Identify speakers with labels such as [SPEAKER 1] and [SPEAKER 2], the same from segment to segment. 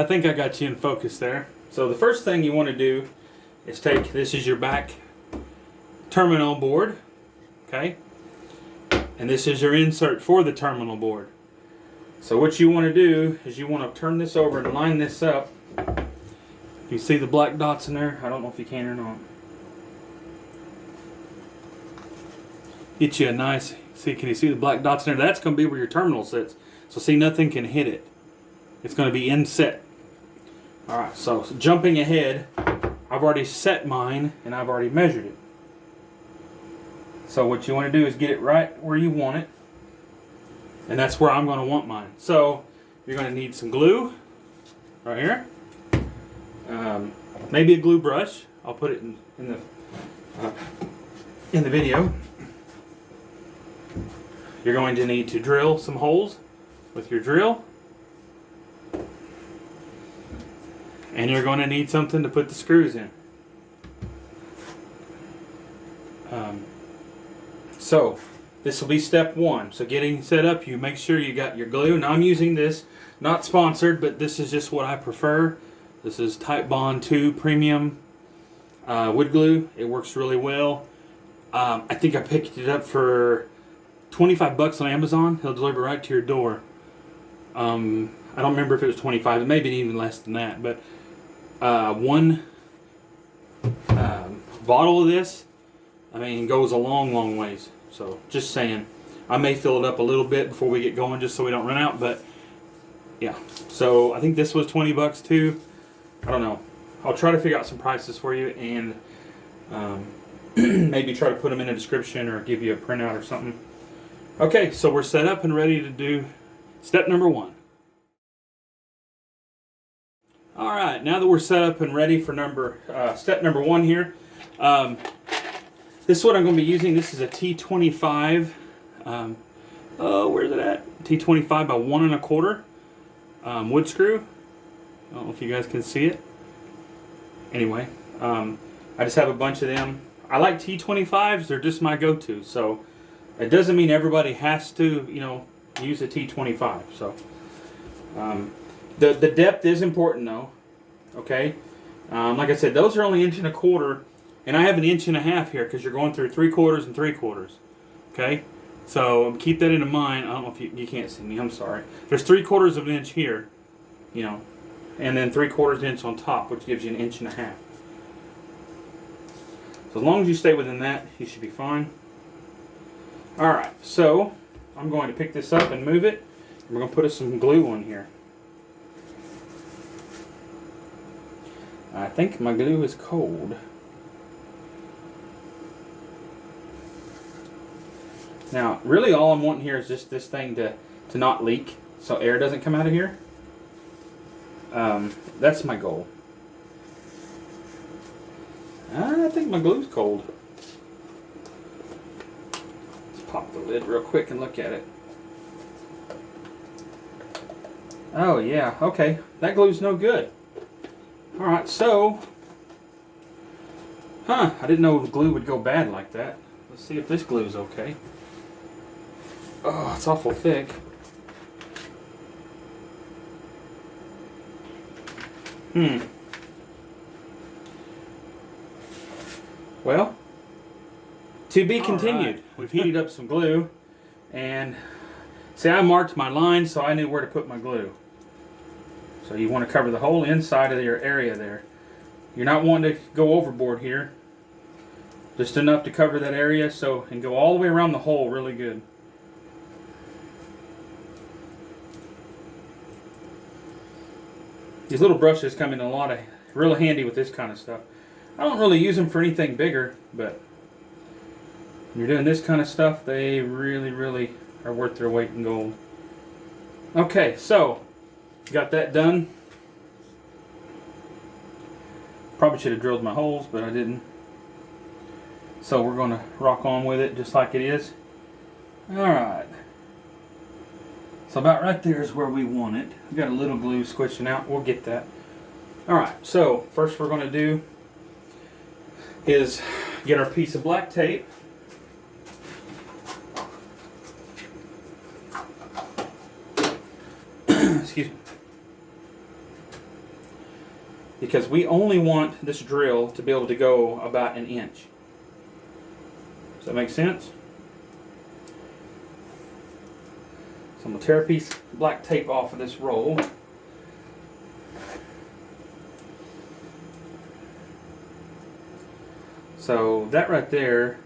[SPEAKER 1] think I got you in focus there. So the first thing you want to do is take, this is your back terminal board, okay? And this is your insert for the terminal board. So what you want to do is you want to turn this over and line this up. You see the black dots in there? I don't know if you can or not. Get you a nice, can you see the black dots in there? That's going to be where your terminal sits. So see, nothing can hit it. It's going to be inset. Alright, so jumping ahead, I've already set mine and I've already measured it. So what you want to do is get it right where you want it. And that's where I'm going to want mine. So you're going to need some glue right here. Maybe a glue brush. I'll put it in the video. You're going to need to drill some holes with your drill. And you're going to need something to put the screws in. So this will be step one. So getting set up, you make sure you got your glue. Now I'm using this, not sponsored, but this is just what I prefer. This is Type Bond 2 Premium wood glue. It works really well. I think I picked it up for 25 bucks on Amazon. He'll deliver right to your door. I don't remember if it was 25. It may be even less than that. But one bottle of this, I mean, goes a long, long ways. So just saying, I may fill it up a little bit before we get going, just so we don't run out. But yeah, so I think this was 20 bucks too. I don't know. I'll try to figure out some prices for you and maybe try to put them in a description or give you a printout or something. Okay, so we're set up and ready to do step number one. All right, now that we're set up and ready for step number one here, this is what I'm going to be using. This is a T25. Where's it at? T25 by 1 1/4 wood screw. I don't know if you guys can see it. Anyway, I just have a bunch of them. I like T25s. They're just my go-to. So it doesn't mean everybody has to, use a T25. So the depth is important though. Okay. Like I said, those are only 1 1/4 inches. And I have 1.5 inches here because you're going through 3/4 and 3/4. Okay? So keep that in mind. I don't know if you can't see me. I'm sorry. There's 3/4 of an inch here, and then 3/4 inch on top, which gives you 1.5 inches. So as long as you stay within that, you should be fine. Alright, so I'm going to pick this up and move it. We're going to put some glue on here. I think my glue is cold. Now, really all I'm wanting here is just this thing to not leak, so air doesn't come out of here. That's my goal. I think my glue's cold. Let's pop the lid real quick and look at it. Oh yeah, okay. That glue's no good. Alright, so... I didn't know the glue would go bad like that. Let's see if this glue's okay. Oh, it's awful thick. Well, to be continued. Right. We've heated up some glue, and see, I marked my line so I knew where to put my glue. So you want to cover the whole inside of your area there. You're not wanting to go overboard here. Just enough to cover that area, and go all the way around the hole really good. These little brushes come in really handy with this kind of stuff. I don't really use them for anything bigger, but when you're doing this kind of stuff, they really, really are worth their weight in gold. Okay, so got that done. Probably should have drilled my holes, but I didn't. So we're going to rock on with it just like it is. Alright. So about right there is where we want it. We got a little glue squishing out. We'll get that. Alright, so first we're going to do is get our piece of black tape. Excuse me. because we only want this drill to be able to go about 1 inch. Does that make sense? So I'm going to tear a piece of black tape off of this roll. So that right there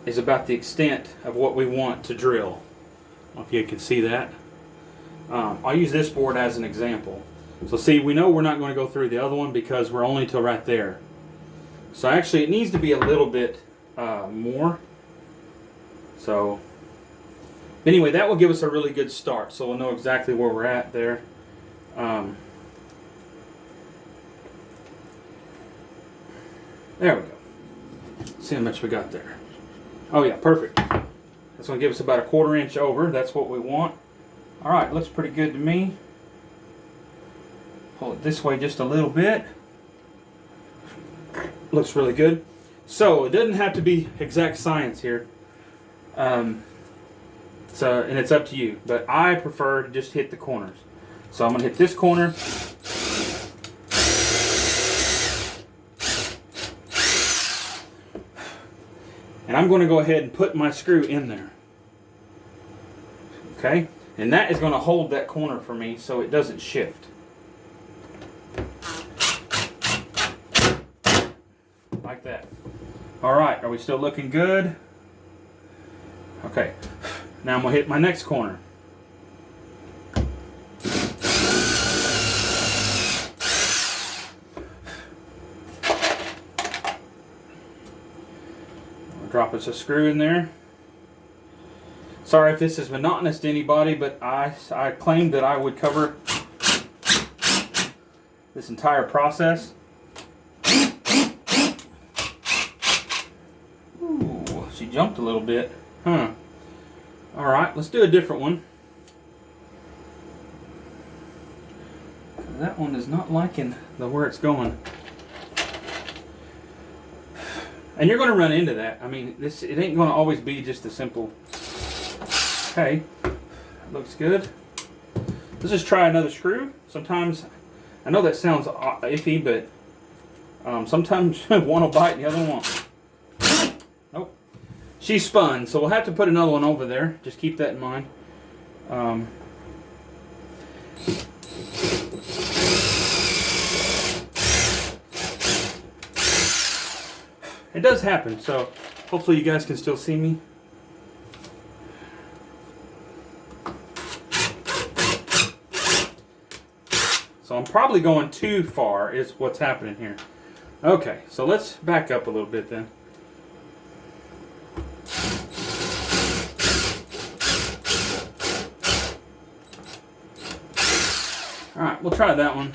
[SPEAKER 1] is about the extent of what we want to drill. I don't know if you can see that. I'll use this board as an example. So see, we know we're not going to go through the other one because we're only till right there. So actually it needs to be a little bit more. So anyway, that will give us a really good start. So we'll know exactly where we're at there. There we go. See how much we got there. Oh yeah, perfect. That's going to give us about a 1/4 inch over. That's what we want. Alright, looks pretty good to me. Pull it this way just a little bit. Looks really good. So it doesn't have to be exact science here. And it's up to you. But I prefer to just hit the corners. So I'm going to hit this corner. And I'm going to go ahead and put my screw in there. Okay? And that is going to hold that corner for me so it doesn't shift. Like that. Alright, are we still looking good? Okay. Now I'm going to hit my next corner. Drop us a screw in there. Sorry if this is monotonous to anybody, but I claimed that I would cover this entire process. Ooh, she jumped a little bit. Huh. Alright, let's do a different one. That one is not liking where it's going. And you're going to run into that. I mean, it ain't going to always be just a simple. Okay, looks good. Let's just try another screw. Sometimes, I know that sounds iffy, but sometimes one will bite and the other one won't. Nope. She spun, so we'll have to put another one over there. Just keep that in mind. It does happen, so hopefully you guys can still see me. So I'm probably going too far is what's happening here. Okay, so let's back up a little bit then. Alright, we'll try that one.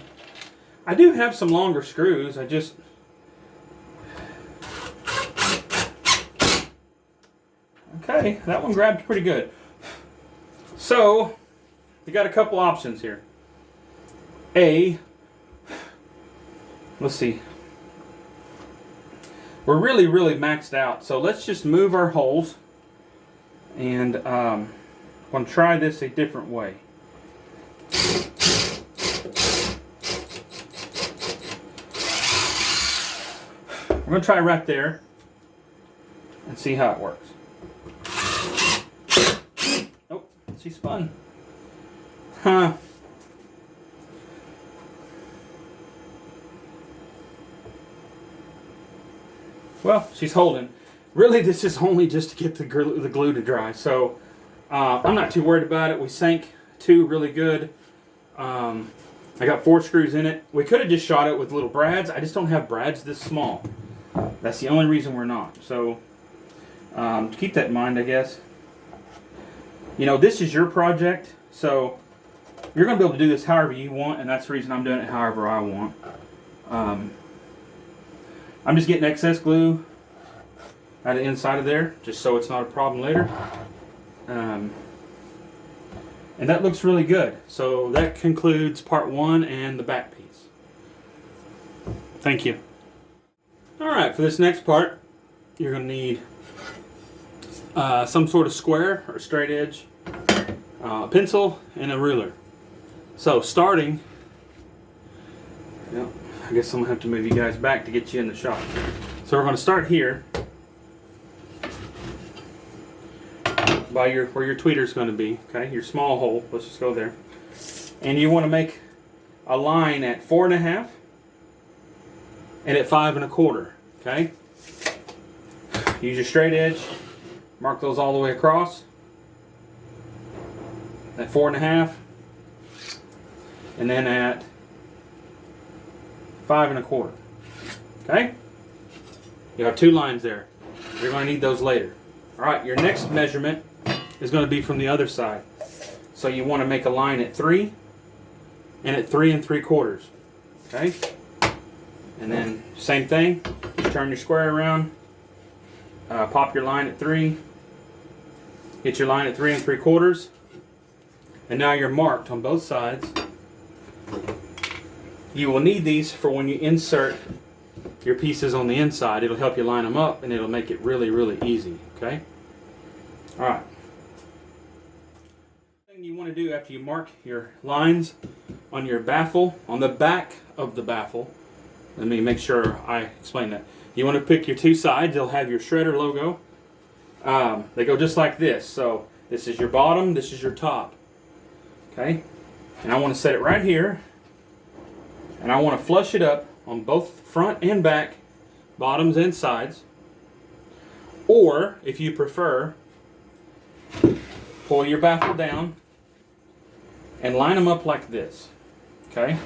[SPEAKER 1] I do have some longer screws, Okay, that one grabbed pretty good. So, you got a couple options here. Let's see. We're really maxed out, so let's just move our holes. And I'm going to try this a different way. We're going to try right there and see how it works. She spun. Huh. Well, she's holding. Really, this is only just to get the glue to dry. So, I'm not too worried about it. We sank 2 really good. I got 4 screws in it. We could have just shot it with little brads. I just don't have brads this small. That's the only reason we're not. So, keep that in mind, I guess. You know, this is your project, so you're going to be able to do this however you want, and that's the reason I'm doing it however I want. I'm just getting excess glue out of the inside of there, just so it's not a problem later. And that looks really good. So that concludes part 1 and the back piece. Thank you. Alright, for this next part, you're going to need some sort of square or straight edge, a pencil, and a ruler. So starting, Yep. I guess I'm gonna have to move you guys back to get you in the shot. So we're gonna start here by where your tweeter's gonna be, okay? Your small hole, let's just go there. And you wanna make a line at 4.5 and at 5 1/4, okay? Use your straight edge, mark those all the way across. At 4.5, and then at 5 1/4. Okay? You have 2 lines there. You're going to need those later. Alright, your next measurement is going to be from the other side. So you want to make a line at 3 and at 3 3/4. Okay? And then same thing. Just turn your square around. Pop your line at 3. Get your line at 3 3/4. And now you're marked on both sides. You will need these for when you insert your pieces on the inside. It'll help you line them up and it'll make it really, really easy. Okay? Alright. Thing you want to do after you mark your lines on your baffle, on the back of the baffle, let me make sure I explain that. You want to pick your 2 sides. They'll have your shredder logo. They go just like this. So this is your bottom, this is your top. Okay? And I want to set it right here. And I want to flush it up on both front and back, bottoms and sides. Or, if you prefer, pull your baffle down and line them up like this. Okay?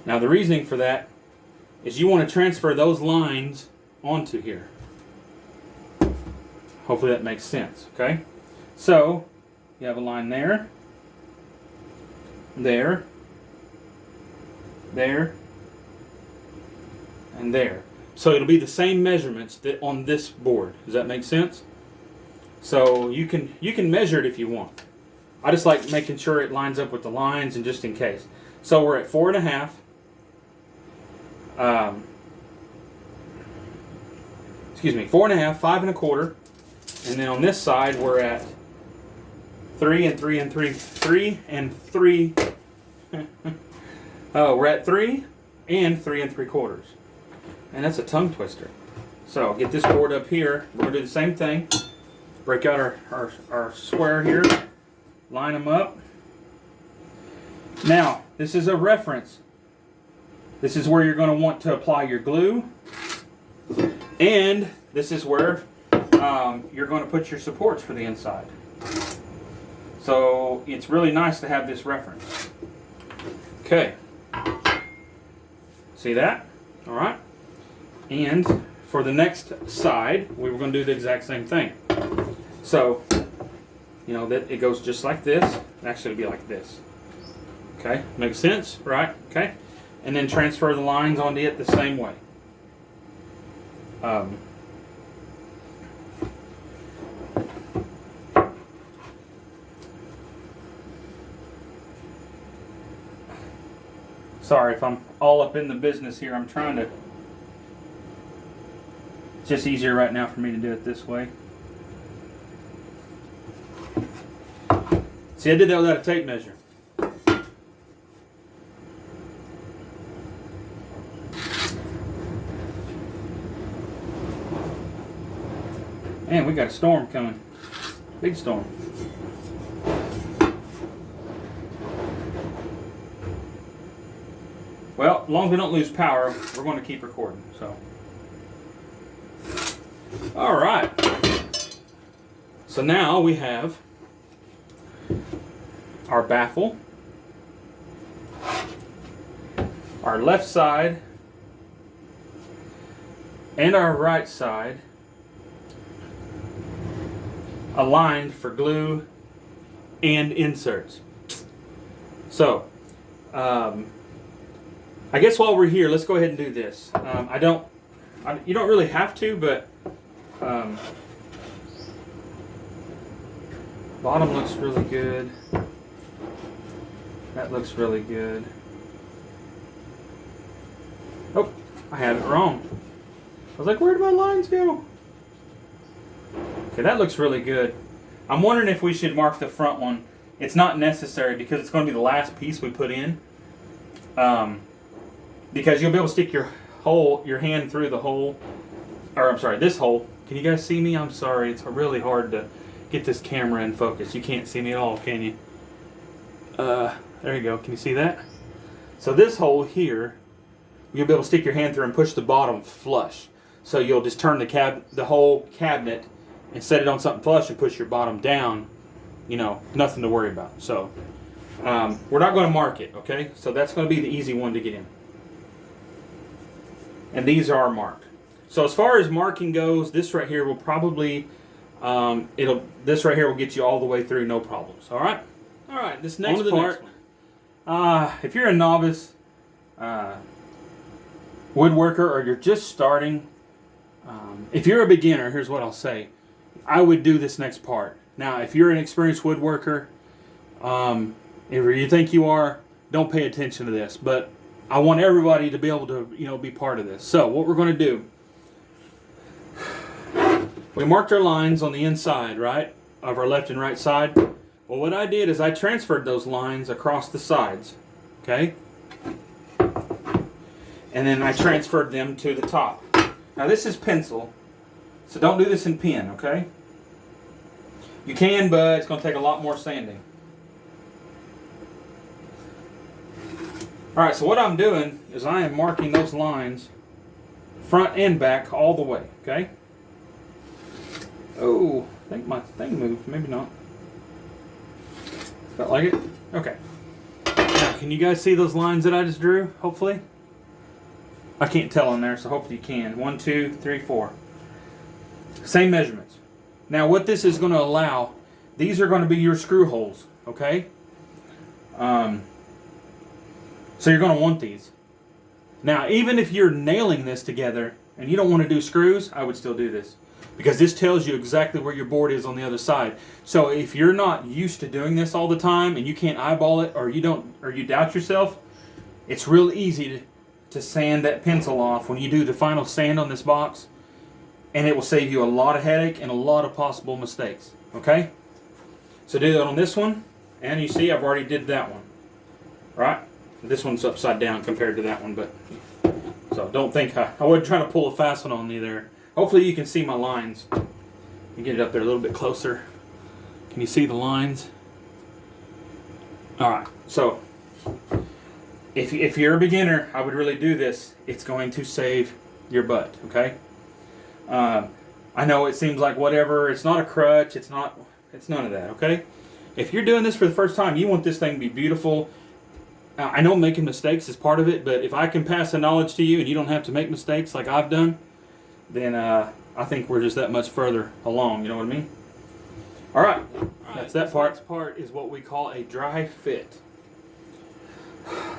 [SPEAKER 1] Now the reasoning for that is you want to transfer those lines onto here. Hopefully that makes sense. Okay? So, you have a line there, there, there, and there. So it'll be the same measurements that on this board. Does that make sense? So you can measure it if you want. I just like making sure it lines up with the lines and just in case. So we're at 4.5. Excuse me, 4.5, 5 1/4, and then on this side we're at 3 and 3 and 3, 3 and 3. Oh, we're at 3 and 3 3/4. And that's a tongue twister. So get this board up here. We're going to do the same thing. Break out our square here. Line them up. Now, this is a reference. This is where you're going to want to apply your glue. And this is where you're going to put your supports for the inside. So it's really nice to have this reference. Okay. See that? All right. And for the next side, we were going to do the exact same thing. So, you know, that it goes just like this. Actually, it'll be like this. Okay? Makes sense? Right? Okay? And then transfer the lines onto it the same way. Sorry if I'm all up in the business here. I'm trying to... It's just easier right now for me to do it this way. See, I did that without a tape measure. Man, we got a storm coming. Big storm. Well, as long as we don't lose power, we're going to keep recording. So, all right. So now we have our baffle, our left side, and our right side aligned for glue and inserts. So, I guess while we're here, let's go ahead and do this. You don't really have to, but bottom looks really good. That looks really good. Oh, I had it wrong. I was like, where did my lines go? Okay, that looks really good. I'm wondering if we should mark the front one. It's not necessary because it's going to be the last piece we put in. because you'll be able to stick your hand through the hole, or I'm sorry, this hole. Can you guys see me? I'm sorry, it's really hard to get this camera in focus. You can't see me at all, can you? There you go. Can you see that? So this hole here, you'll be able to stick your hand through and push the bottom flush. So you'll just turn the whole cabinet and set it on something flush and push your bottom down. You know, nothing to worry about. So we're not going to mark it, okay? So that's going to be the easy one to get in. And these are marked. So as far as marking goes, this right here will probably this right here will get you all the way through, no problems. All right. All right. This next part, if you're a novice woodworker or you're just starting, if you're a beginner, here's what I'll say: I would do this next part. Now, if you're an experienced woodworker, if you think you are, don't pay attention to this. But I want everybody to be able to, be part of this. So what we're going to do. We marked our lines on the inside, right, of our left and right side. Well, what I did is I transferred those lines across the sides, okay? And then I transferred them to the top. Now this is pencil, so don't do this in pen, okay? You can, but it's going to take a lot more sanding. Alright, so what I'm doing is I am marking those lines front and back all the way, okay? Oh, I think my thing moved. Maybe not. Felt like it? Okay. Now, can you guys see those lines that I just drew, hopefully? I can't tell on there, so hopefully you can. 1, 2, 3, 4. Same measurements. Now, what this is going to allow, these are going to be your screw holes, okay? So you're going to want these. Now, even if you're nailing this together and you don't want to do screws, I would still do this. Because this tells you exactly where your board is on the other side. So if you're not used to doing this all the time and you can't eyeball it, or you doubt yourself, it's real easy to sand that pencil off when you do the final sand on this box, and it will save you a lot of headache and a lot of possible mistakes. Okay? So do that on this one, and you see I've already did that one. Right? This one's upside down compared to that one, but so don't think I wasn't trying to pull a fast one on you there. Hopefully you can see my lines. You get it up there a little bit closer. Can you see the lines? Alright, so if you're a beginner, I would really do this. It's going to save your butt, okay? I know it seems like whatever, it's not a crutch, it's none of that, okay? If you're doing this for the first time, you want this thing to be beautiful. I know making mistakes is part of it, but if I can pass the knowledge to you and you don't have to make mistakes like I've done, then I think we're just that much further along, you know what I mean? Alright, that's that part. Next part is what we call a dry fit.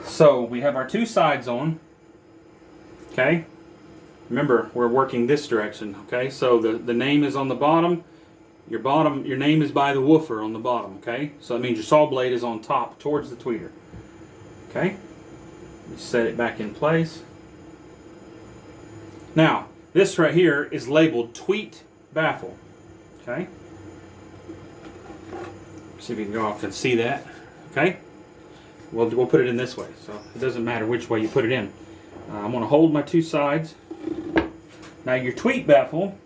[SPEAKER 1] So we have our two sides on, okay? Remember, we're working this direction, okay? So the name is on the bottom. Your name is by the woofer on the bottom, okay? So that means your saw blade is on top towards the tweeter, okay? You set it back in place. Now, this right here is labeled tweet baffle. Okay? See if you can go off and see that. Okay? We'll put it in this way, so it doesn't matter which way you put it in. I'm going to hold my two sides. Now your tweet baffle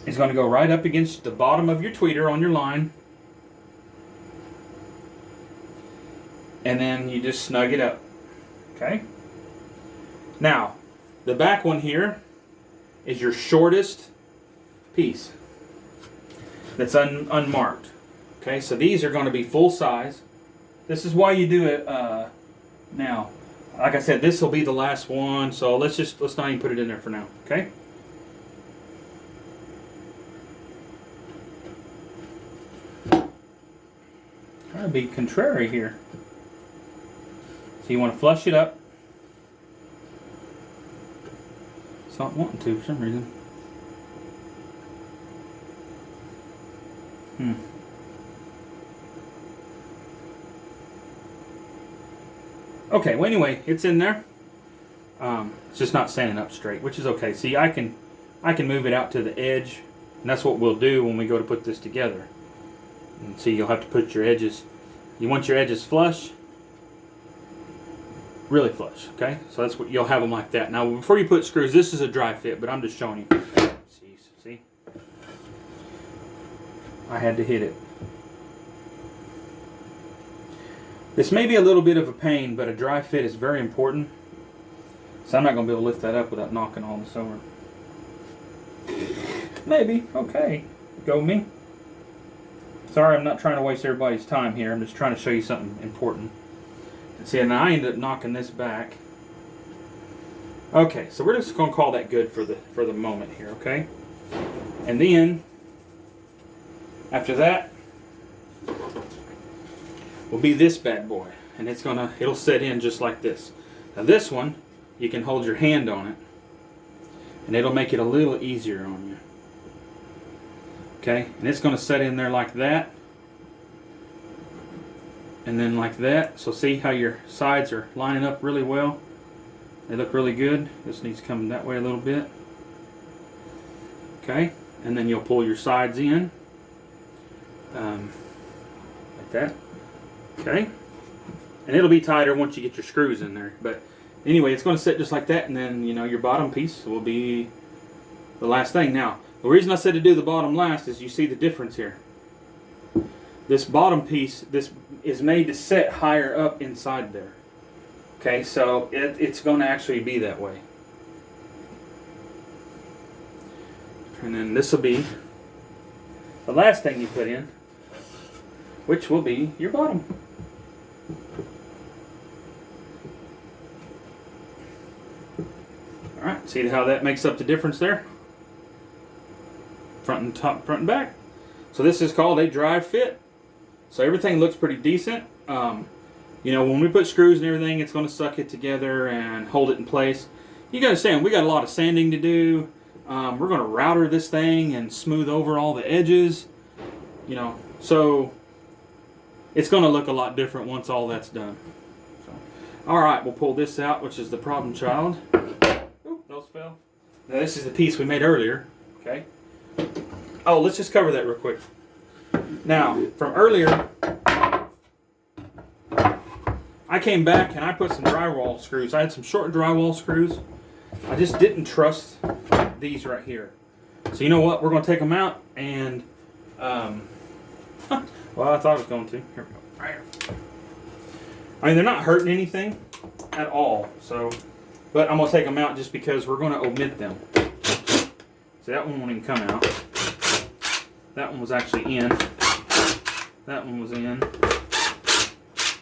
[SPEAKER 1] is going to go right up against the bottom of your tweeter on your line. And then you just snug it up. Okay? Now, the back one here is your shortest piece that's unmarked. Okay, so these are going to be full size. This is why you do it now. Like I said, this will be the last one, so let's not even put it in there for now. Okay. Trying to be contrary here. So you want to flush it up. It's not wanting to for some reason. Okay, well anyway, it's in there. It's just not standing up straight, which is okay. See, I can move it out to the edge, and that's what we'll do when we go to put this together. And see, you'll have to put your edges. You want your edges flush. really flush. Okay, so that's what you'll have them like that. Now, before you put screws, this is a dry fit, but I'm just showing you. See, I had to hit it. This may be a little bit of a pain, but a dry fit is very important. So I'm not going to be able to lift that up without knocking all this over. Maybe. Okay. Go me. Sorry, I'm not trying to waste everybody's time here. I'm just trying to show you something important. See, and I ended up knocking this back. Okay, so we're just going to call that good for the moment here, okay? And then, after that, will be this bad boy, and it'll set in just like this. Now this one, you can hold your hand on it, and it'll make it a little easier on you. Okay, and it's going to set in there like that, and then like that. So see how your sides are lining up really well? They look really good. This needs to come that way a little bit. Okay, and then you'll pull your sides in, like that. Okay, and it'll be tighter once you get your screws in there. But anyway, it's going to sit just like that, and then your bottom piece will be the last thing. Now, the reason I said to do the bottom last is you see the difference here. This bottom piece, this is made to set higher up inside there. Okay, so it's going to actually be that way. And then this will be the last thing you put in, which will be your bottom. Alright, see how that makes up the difference there? Front and top, front and back. So this is called a dry fit. So everything looks pretty decent. When we put screws and everything, it's going to suck it together and hold it in place. You got to understand, we got a lot of sanding to do. We're going to router this thing and smooth over all the edges. So it's going to look a lot different once all that's done. So, all right, we'll pull this out, which is the problem child. Oop, those fell. Now this is the piece we made earlier. Okay. Oh, let's just cover that real quick. Now, from earlier, I came back and I put some drywall screws. I had some short drywall screws. I just didn't trust these right here. So you know what? We're going to take them out and, well, I thought I was going to. Here we go. Right here. I mean, they're not hurting anything at all. So, but I'm going to take them out just because we're going to omit them. See, that one won't even come out. That one was actually in. That one was in.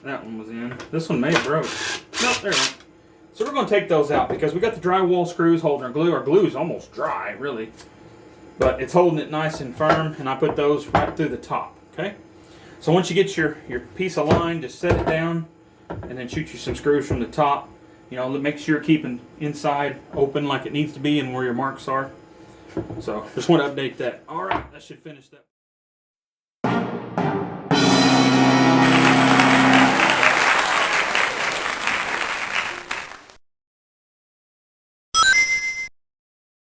[SPEAKER 1] That one was in. This one may have broke. Nope, there we go. So we're going to take those out because we got the drywall screws holding our glue. Our glue is almost dry, really. But it's holding it nice and firm, and I put those right through the top, okay? So once you get your piece aligned, just set it down, and then shoot you some screws from the top. Make sure you're keeping inside open like it needs to be and where your marks are. So just want to update that. All right, that should finish that.